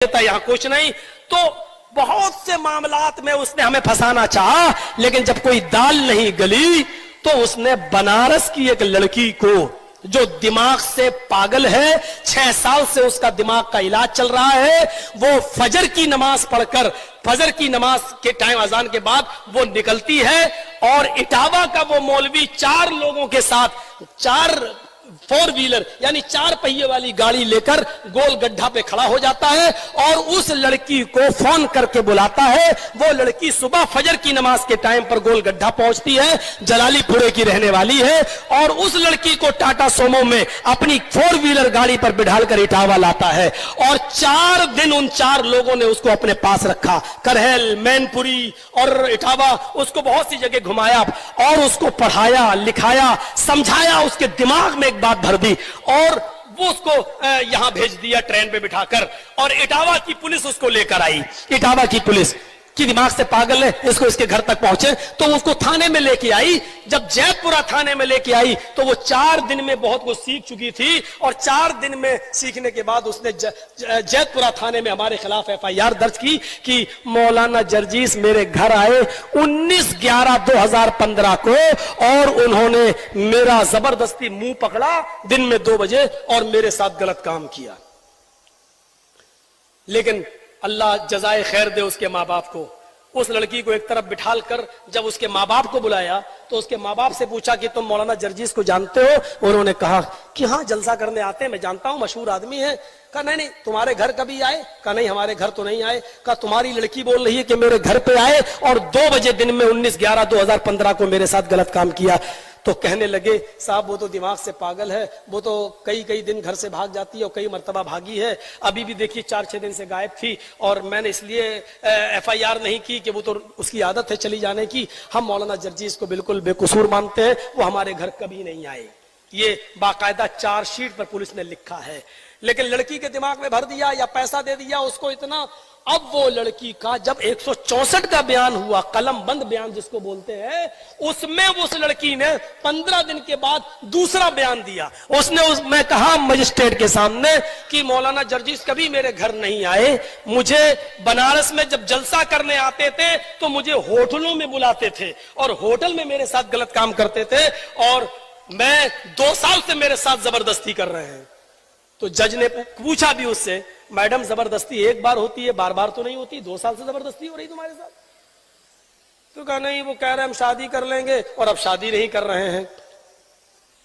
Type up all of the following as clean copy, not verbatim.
देता, यहां कुछ नहीं। तो बहुत से मामलात में उसने हमें फंसाना चाहा, लेकिन जब कोई दाल नहीं गली तो उसने बनारस की एक लड़की को जो दिमाग से पागल है, 6 साल से उसका दिमाग का इलाज चल रहा है, वो फजर की नमाज पढ़कर, फजर की नमाज के टाइम अजान के बाद वो निकलती है और इटावा का वो मौलवी 4 लोगों के साथ 4 4 व्हीलर यानी 4 पहिए वाली गाड़ी लेकर गोल गड्ढा पे खड़ा हो जाता है और उस लड़की को फोन करके बुलाता है। वो लड़की सुबह फजर की नमाज के टाइम पर गोल गड्ढा पहुंचती है, जलालीपुरे की रहने वाली है, और उस लड़की को टाटा सोमो में अपनी 4 व्हीलर गाड़ी पर बिठाकर इटावा लाता है और 4 दिन उन 4 लोगों ने उसको अपने पास रखा। करहल, मैनपुरी और इटावा, उसको बहुत सी जगह घुमाया और उसको पढ़ाया, लिखाया, समझाया, उसके दिमाग में बात भर दी और वो उसको यहां भेज दिया ट्रेन पे बिठाकर। और इटावा की पुलिस उसको लेकर आई। इटावा की पुलिस की दिमाग से पागल है, इसको इसके घर तक पहुंचे तो उसको थाने में लेके आई। जब जैतपुरा थाने में लेके आई तो वो 4 दिन में बहुत कुछ सीख चुकी थी और 4 दिन में सीखने के बाद उसने जैतपुरा थाने में हमारे खिलाफ FIR दर्ज की कि मौलाना जर्जीस मेरे घर आए 19/11/2015 को और उन्होंने मेरा जबरदस्ती मुंह पकड़ा दिन में 2 बजे और मेरे साथ गलत काम किया। लेकिन अल्लाह जजाए खैर दे उसके माँ बाप को। उस लड़की को एक तरफ बिठाल कर जब उसके माँ बाप को बुलाया तो उसके माँ बाप से पूछा कि तुम मौलाना जर्जीस को जानते हो? उन्होंने कहा कि हाँ, जलसा करने आते हैं, मैं जानता हूं, मशहूर आदमी है। कहा नहीं नहीं, तुम्हारे घर कभी आए? कहा नहीं, हमारे घर तो नहीं आए। कहा तुम्हारी लड़की बोल रही है कि मेरे घर पे आए और 2 बजे दिन में 19/11/2015 को मेरे साथ गलत काम किया। तो कहने लगे साहब वो तो दिमाग से पागल है, वो तो कई दिन घर से भाग जाती है और कई मर्तबा भागी है। अभी भी देखिए 4-6 दिन से गायब थी और मैंने इसलिए FIR नहीं की कि वो तो उसकी आदत है चली जाने की। हम मौलाना जर्जीस को बिल्कुल बेकसूर मानते हैं, वो हमारे घर कभी नहीं आए। ये बाकायदा चार्जशीट पर पुलिस ने लिखा है। लेकिन लड़की के दिमाग में भर दिया या पैसा दे दिया उसको इतना। अब वो लड़की का जब 164 का बयान हुआ, कलम बंद बयान जिसको बोलते हैं, उसमें उस लड़की ने 15 दिन के बाद दूसरा बयान दिया। उसने कहा मजिस्ट्रेट के सामने कि मौलाना जर्जीस कभी मेरे घर नहीं आए, मुझे बनारस में जब जलसा करने आते थे तो मुझे होटलों में बुलाते थे और होटल में मेरे साथ गलत काम करते थे और मैं 2 साल से मेरे साथ जबरदस्ती कर रहे हैं। तो जज ने पूछा भी उससे, मैडम जबरदस्ती एक बार होती है, बार बार तो नहीं होती, 2 साल से जबरदस्ती हो रही तुम्हारे साथ? तो कहा नहीं, वो कह रहे हम शादी कर लेंगे और अब शादी नहीं कर रहे हैं।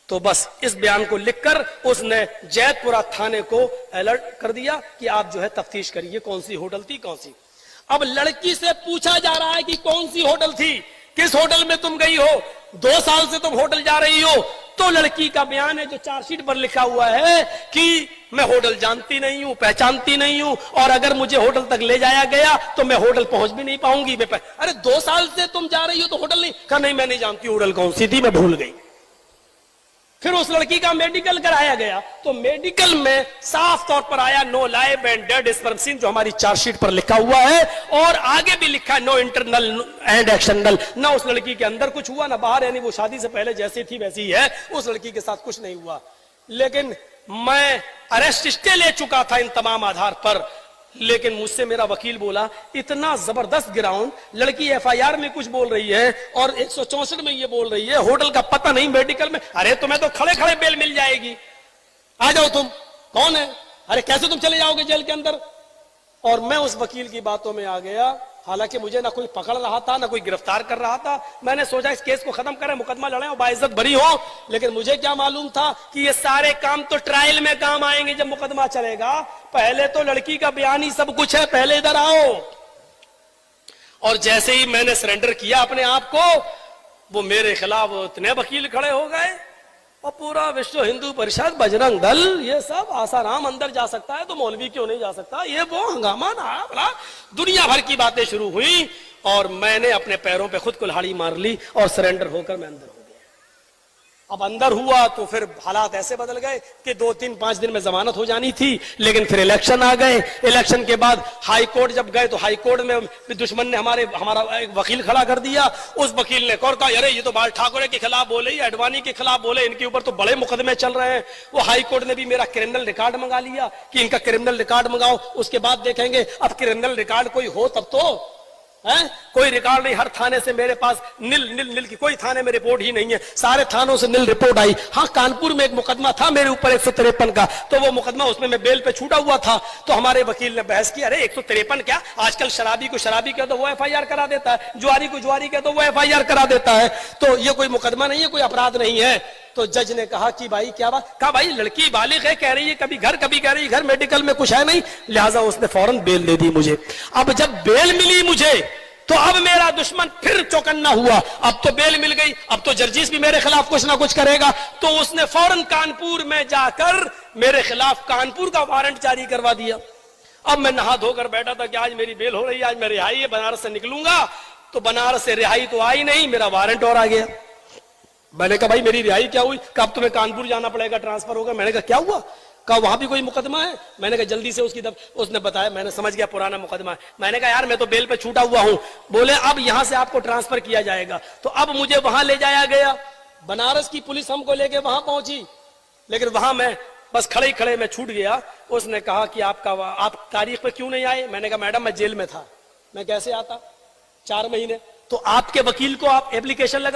तो बस इस बयान को लिखकर उसने जैतपुरा थाने को अलर्ट कर दिया कि आप जो है तफ्तीश करिए कौन सी होटल थी, कौन सी। अब लड़की से पूछा जा रहा है कि कौन सी होटल थी, किस होटल में तुम गई हो, 2 साल से तुम होटल जा रही हो। तो लड़की का बयान है जो चार्जशीट पर लिखा हुआ है कि मैं होटल जानती नहीं हूं, पहचानती नहीं हूं और अगर मुझे होटल तक ले जाया गया तो मैं होटल पहुंच भी नहीं पाऊंगी। अरे 2 साल से तुम जा रही हो तो होटल नहीं? कहा नहीं, मैं नहीं जानती होटल कौन सी थी, मैं भूल गई। फिर उस लड़की का मेडिकल कराया गया तो मेडिकल में साफ तौर पर आया no live and dead sperm seen, जो हमारी चार्जशीट पर लिखा हुआ है और आगे भी लिखा है नो इंटरनल एंड एक्सटर्नल। ना उस लड़की के अंदर कुछ हुआ ना बाहर, यानी वो शादी से पहले जैसी थी वैसी ही है, उस लड़की के साथ कुछ नहीं हुआ। लेकिन मैं अरेस्ट स्टे ले चुका था इन तमाम आधार पर। लेकिन मुझसे मेरा वकील बोला इतना जबरदस्त ग्राउंड, लड़की FIR में कुछ बोल रही है और 164 में ये बोल रही है, होटल का पता नहीं, मेडिकल में। अरे तुम्हें तो खड़े खड़े बेल मिल जाएगी, आ जाओ तुम। कौन है? अरे कैसे तुम चले जाओगे जेल के अंदर? और मैं उस वकील की बातों में आ गया। हालांकि मुझे ना कोई पकड़ रहा था ना कोई गिरफ्तार कर रहा था। मैंने सोचा इस केस को खत्म करें, मुकदमा लड़ें और बाइज्जत बरी हो। लेकिन मुझे क्या मालूम था कि ये सारे काम तो ट्रायल में काम आएंगे जब मुकदमा चलेगा। पहले तो लड़की का बयान ही सब कुछ है, पहले इधर आओ। और जैसे ही मैंने सरेंडर किया अपने आप को, वो मेरे खिलाफ इतने वकील खड़े हो गए और पूरा विश्व हिंदू परिषद, बजरंग दल, ये सब आसाराम अंदर जा सकता है तो मौलवी क्यों नहीं जा सकता, ये वो हंगामा ना, दुनिया भर की बातें शुरू हुई और मैंने अपने पैरों पे खुद कुल्हाड़ी मार ली और सरेंडर होकर मैं अंदर हो गया। अब अंदर हुआ तो फिर हालात ऐसे बदल गए कि 2-3-5 दिन में जमानत हो जानी थी, लेकिन फिर इलेक्शन आ गए। इलेक्शन के बाद हाई कोर्ट जब गए तो हाई कोर्ट में दुश्मन ने हमारा एक वकील खड़ा कर दिया। उस वकील ने कहा अरे ये तो बाल ठाकरे के खिलाफ बोले, ये अडवाणी के खिलाफ बोले, इनके ऊपर तो बड़े मुकदमे चल रहे हैं। वो हाई कोर्ट ने भी मेरा क्रिमिनल रिकॉर्ड मंगा लिया कि इनका क्रिमिनल रिकॉर्ड मंगाओ, उसके बाद देखेंगे। अब क्रिमिनल रिकॉर्ड कोई हो तब तो है, कोई रिकॉर्ड नहीं। हर थाने से मेरे पास नील की कोई थाने में रिपोर्ट ही नहीं है, सारे थानों से नील रिपोर्ट आई। हाँ, कानपुर में एक मुकदमा था मेरे ऊपर 153 का, तो वो मुकदमा उसमें मैं बेल पे छूटा हुआ था। तो हमारे वकील ने बहस की, अरे 153 क्या, आजकल शराबी को शराबी कह दो वो FIR करा देता है, जुआरी को जुआरी कह दो वो FIR करा देता है, तो ये कोई मुकदमा नहीं है, कोई अपराध नहीं है। तो जज ने कहा कि भाई क्या बात, कहा भाई लड़की बालिग है, कह रही है कभी घर कभी कह रही है घर, मेडिकल में कुछ है नहीं, लिहाजा उसने फौरन बेल दे दी मुझे। अब जब बेल मिली मुझे तो अब मेरा दुश्मन फिर चौकन्ना हुआ। अब तो बेल मिल गई, अब तो जर्जिस भी मेरे खिलाफ कुछ ना कुछ करेगा। तो उसने फौरन कानपुर में जाकर मेरे खिलाफ कानपुर का वारंट जारी करवा दिया। अब मैं नहा धोकर बैठा था कि आज मेरी बेल हो रही है, आज मैं रिहाई है, बनारस से निकलूंगा। तो बनारस से रिहाई तो आई नहीं, मेरा वारंट और आ गया। मैंने कहा भाई मेरी रिहाई क्या हुई? कब तुम्हें कानपुर जाना पड़ेगा, ट्रांसफर होगा। मैंने कहा क्या हुआ? कहा वहां भी कोई मुकदमा है। मैंने कहा जल्दी से उसने बताया, मैंने समझ गया पुराना मुकदमा है। मैंने कहा यार मैं तो बेल पे छूटा हुआ हूं। बोले अब यहां से आपको ट्रांसफर किया जाएगा। तो अब मुझे वहां ले जाया गया, बनारस की पुलिस हमको लेके वहां पहुंची, लेकिन वहां मैं बस खड़े ही खड़े मैं छूट गया। उसने कहा कि आप तारीख पे क्यों नहीं आए? मैंने कहा मैडम मैं जेल में था। मैं कैसे आता, 4 महीने। तो आपके वकील को आप एप्लीकेशन लगा